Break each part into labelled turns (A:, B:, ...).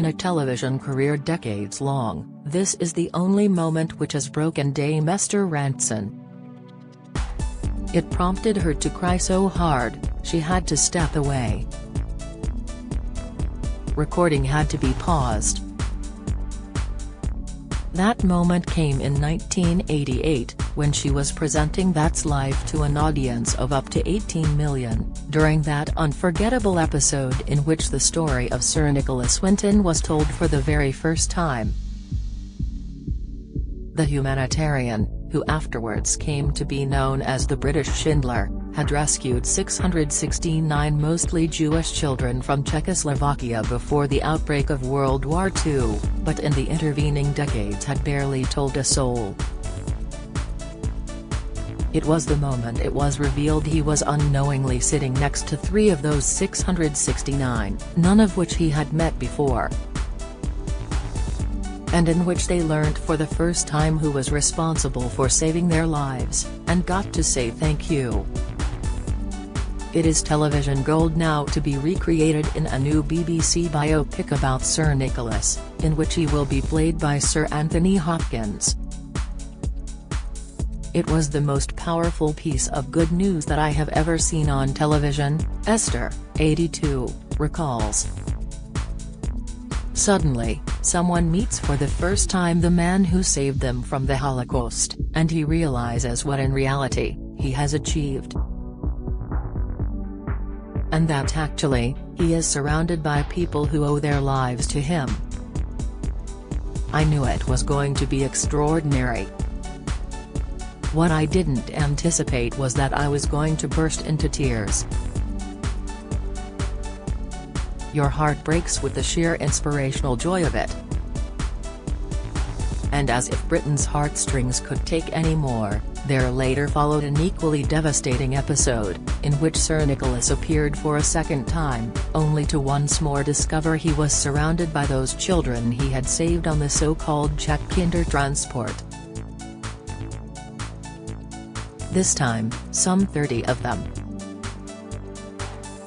A: in a television career decades long, this is the only moment which has broken Dame Esther Rantzen. It prompted her to cry so hard, she had to step away. Recording had to be paused. That moment came in 1988, when she was presenting That's Life to an audience of up to 18 million, during that unforgettable episode in which the story of Sir Nicholas Winton was told for the very first time. The humanitarian, who afterwards came to be known as the British Schindler, had rescued 669 mostly Jewish children from Czechoslovakia before the outbreak of World War II, but in the intervening decades had barely told a soul. It was the moment it was revealed he was unknowingly sitting next to 3 of those 669, none of which he had met before, and in which they learnt for the first time who was responsible for saving their lives, and got to say thank you. It is television gold now to be recreated in a new BBC biopic about Sir Nicholas, in which he will be played by Sir Anthony Hopkins. It was the most powerful piece of good news that I have ever seen on television, Esther, 82, recalls. Suddenly, someone meets for the first time the man who saved them from the Holocaust, and he realizes what in reality, he has achieved. And that actually, he is surrounded by people who owe their lives to him. I knew it was going to be extraordinary. What I didn't anticipate was that I was going to burst into tears. Your heart breaks with the sheer inspirational joy of it. And as if Britain's heartstrings could take any more, there later followed an equally devastating episode, in which Sir Nicholas appeared for a second time, only to once more discover he was surrounded by those children he had saved on the so-called Czech Kindertransport. This time, some 30 of them.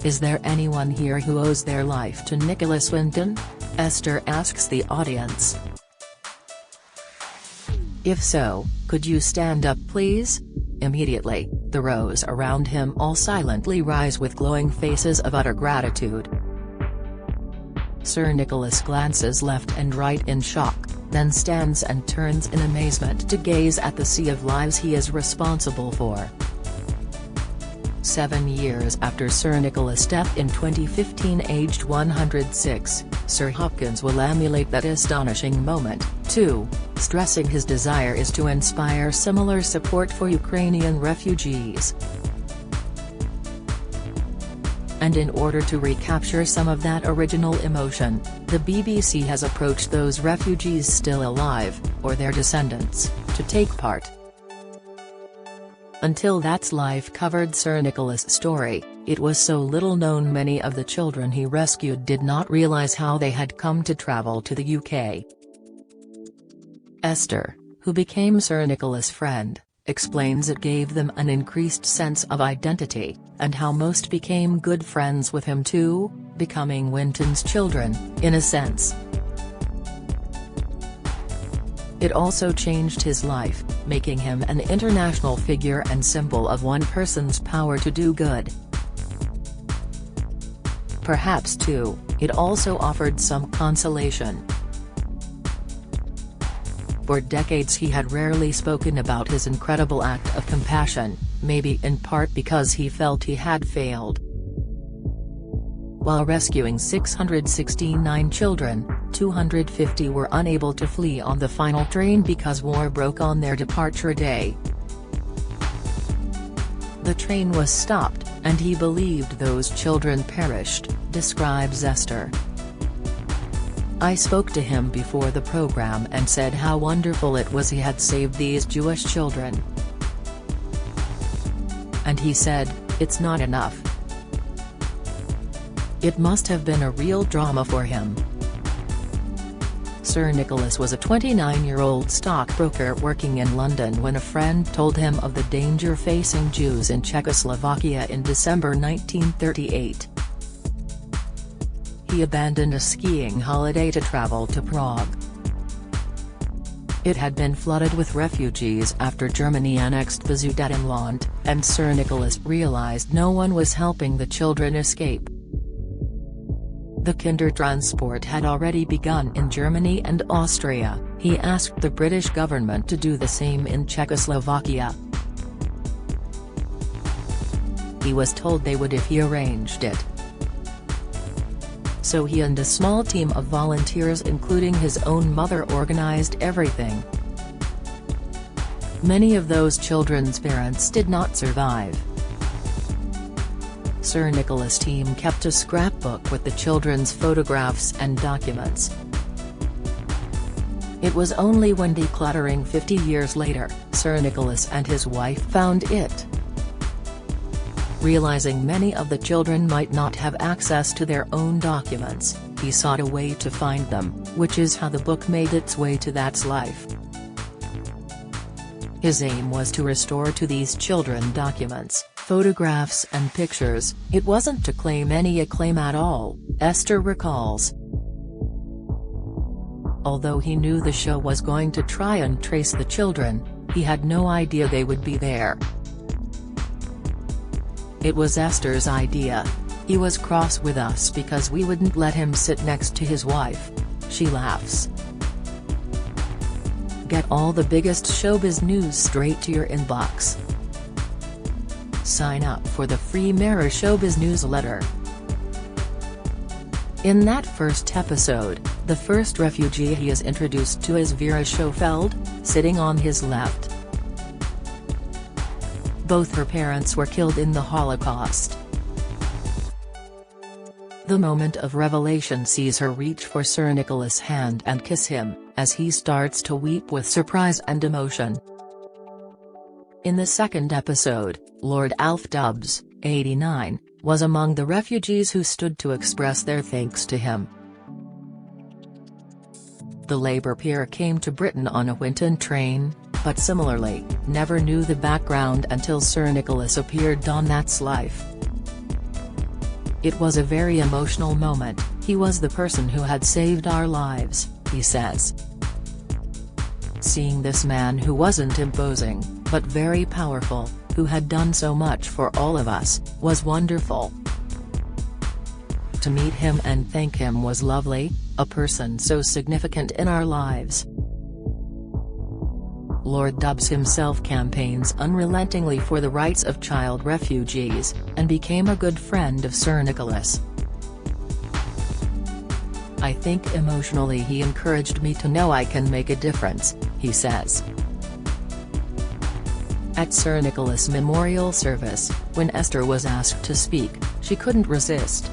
A: Is there anyone here who owes their life to Nicholas Winton? Esther asks the audience. If so, could you stand up please? Immediately, the rows around him all silently rise with glowing faces of utter gratitude. Sir Nicholas glances left and right in shock, then stands and turns in amazement to gaze at the sea of lives he is responsible for. 7 years after Sir Nicholas' death in 2015 aged 106, Sir Hopkins will emulate that astonishing moment, too, stressing his desire is to inspire similar support for Ukrainian refugees. And in order to recapture some of that original emotion, the BBC has approached those refugees still alive, or their descendants, to take part. Until That's Life covered Sir Nicholas' story, it was so little known many of the children he rescued did not realise how they had come to travel to the UK. Esther, who became Sir Nicholas' friend, explains it gave them an increased sense of identity, and how most became good friends with him too, becoming Winton's children, in a sense. It also changed his life, making him an international figure and symbol of one person's power to do good. Perhaps too, it also offered some consolation. For decades he had rarely spoken about his incredible act of compassion, maybe in part because he felt he had failed. While rescuing 669 children, 250 were unable to flee on the final train because war broke on their departure day. The train was stopped, and he believed those children perished, describes Esther. I spoke to him before the program and said how wonderful it was he had saved these Jewish children. And he said, it's not enough. It must have been a real drama for him. Sir Nicholas was a 29-year-old stockbroker working in London when a friend told him of the danger facing Jews in Czechoslovakia in December 1938. he abandoned a skiing holiday to travel to Prague. It had been flooded with refugees after Germany annexed the Sudetenland, and Sir Nicholas realized no one was helping the children escape. The Kindertransport had already begun in Germany and Austria. He asked the British government to do the same in Czechoslovakia. He was told they would if he arranged it. So he and a small team of volunteers including his own mother organized everything. Many of those children's parents did not survive. Sir Nicholas' team kept a scrapbook with the children's photographs and documents. It was only when decluttering 50 years later, Sir Nicholas and his wife found it. Realizing many of the children might not have access to their own documents, he sought a way to find them, which is how the book made its way to That's Life. His aim was to restore to these children documents, photographs and pictures. It wasn't to claim any acclaim at all, Esther recalls. Although he knew the show was going to try and trace the children, he had no idea they would be there. It was Esther's idea. He was cross with us because we wouldn't let him sit next to his wife. She laughs. Get all the biggest showbiz news straight to your inbox. Sign up for the free Mirror Showbiz newsletter. In that first episode, the first refugee he is introduced to is Vera Schofeld, sitting on his left. Both her parents were killed in the Holocaust. The moment of revelation sees her reach for Sir Nicholas' hand and kiss him, as he starts to weep with surprise and emotion. In the second episode, Lord Alf Dubs, 89, was among the refugees who stood to express their thanks to him. The Labour peer came to Britain on a Winton train, but similarly, never knew the background until Sir Nicholas appeared on That's Life. It was a very emotional moment. He was the person who had saved our lives, he says. Seeing this man who wasn't imposing, but very powerful, who had done so much for all of us, was wonderful. To meet him and thank him was lovely, a person so significant in our lives. Lord Dubs himself campaigns unrelentingly for the rights of child refugees, and became a good friend of Sir Nicholas. I think emotionally he encouraged me to know I can make a difference, he says. At Sir Nicholas' memorial service, when Esther was asked to speak, she couldn't resist.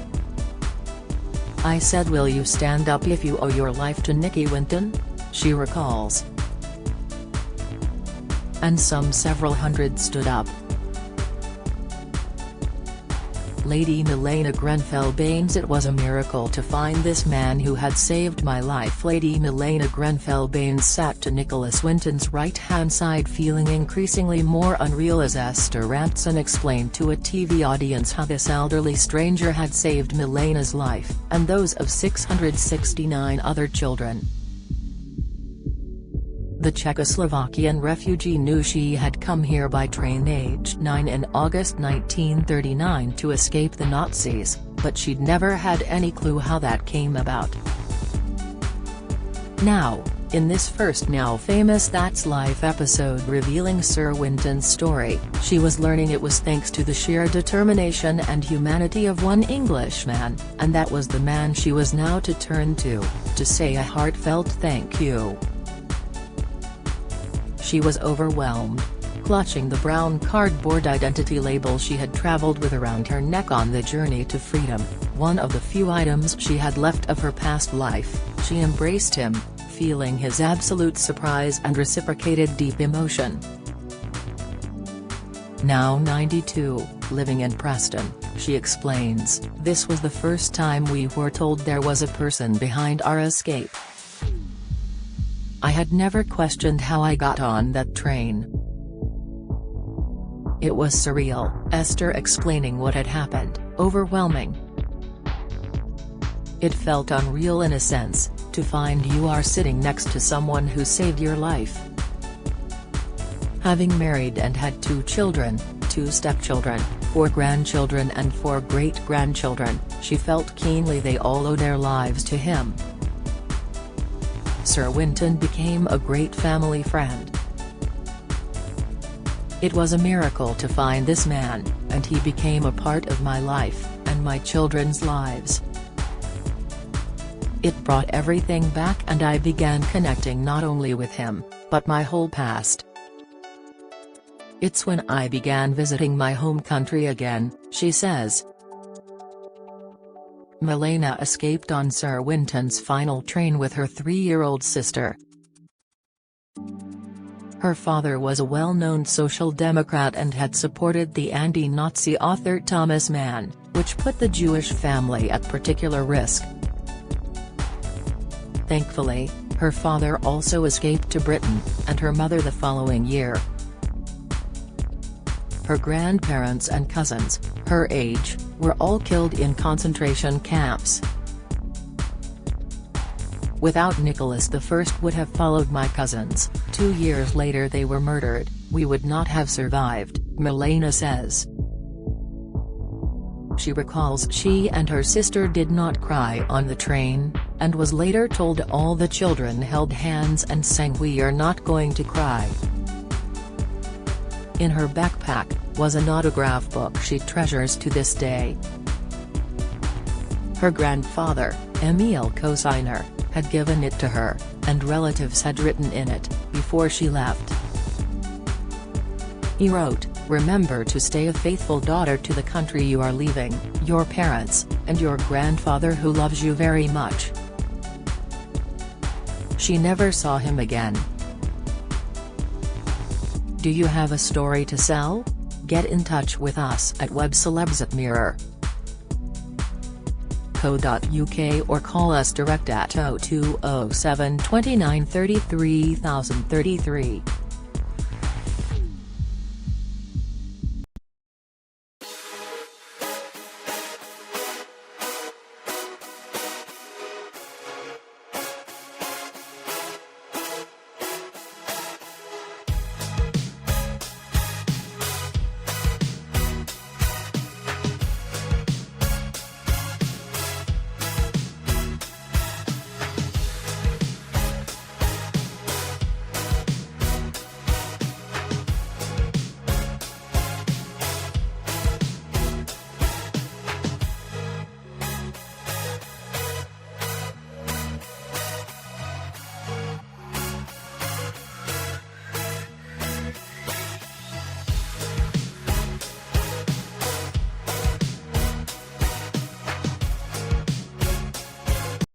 A: I said, "Will you stand up if you owe your life to Nicky Winton?" she recalls. And several hundred stood up. Lady Milena Grenfell-Baines: It was a miracle to find this man who had saved my life. Lady Milena Grenfell-Baines sat to Nicholas Winton's right-hand side, feeling increasingly more unreal as Esther Rantzen explained to a TV audience how this elderly stranger had saved Milena's life, and those of 669 other children. The Czechoslovakian refugee knew she had come here by train aged 9 in August 1939 to escape the Nazis, but she'd never had any clue how that came about. Now, in this first now famous That's Life episode revealing Sir Winton's story, she was learning it was thanks to the sheer determination and humanity of one Englishman, and that was the man she was now to turn to say a heartfelt thank you. She was overwhelmed, clutching the brown cardboard identity label she had traveled with around her neck on the journey to freedom, one of the few items she had left of her past life. She embraced him, feeling his absolute surprise and reciprocated deep emotion. Now 92, living in Preston, she explains, "This was the first time we were told there was a person behind our escape. I had never questioned how I got on that train. It was surreal," Esther explaining what had happened, "overwhelming. It felt unreal in a sense, to find you are sitting next to someone who saved your life. Having married and had 2 children, 2 stepchildren, 4 grandchildren and 4 great-grandchildren, she felt keenly they all owe their lives to him. Sir Winton became a great family friend. It was a miracle to find this man, and he became a part of my life, and my children's lives. It brought everything back and I began connecting not only with him, but my whole past. It's when I began visiting my home country again, she says. Milena escaped on Sir Winton's final train with her 3-year-old sister. Her father was a well-known Social Democrat and had supported the anti-Nazi author Thomas Mann, which put the Jewish family at particular risk. Thankfully, her father also escaped to Britain, and her mother the following year. Her grandparents and cousins, her age, were all killed in concentration camps. Without Nicholas I would have followed my cousins, 2 years later they were murdered, we would not have survived, Milena says. She recalls she and her sister did not cry on the train, and was later told all the children held hands and sang "We are not going to cry." In her backpack, was an autograph book she treasures to this day. Her grandfather, Emil Cosiner, had given it to her, and relatives had written in it, before she left. He wrote, "Remember to stay a faithful daughter to the country you are leaving, your parents, and your grandfather who loves you very much." She never saw him again. Do you have a story to sell? Get in touch with us at webcelebs@mirror.co.uk or call us direct at 0207 29 33 033.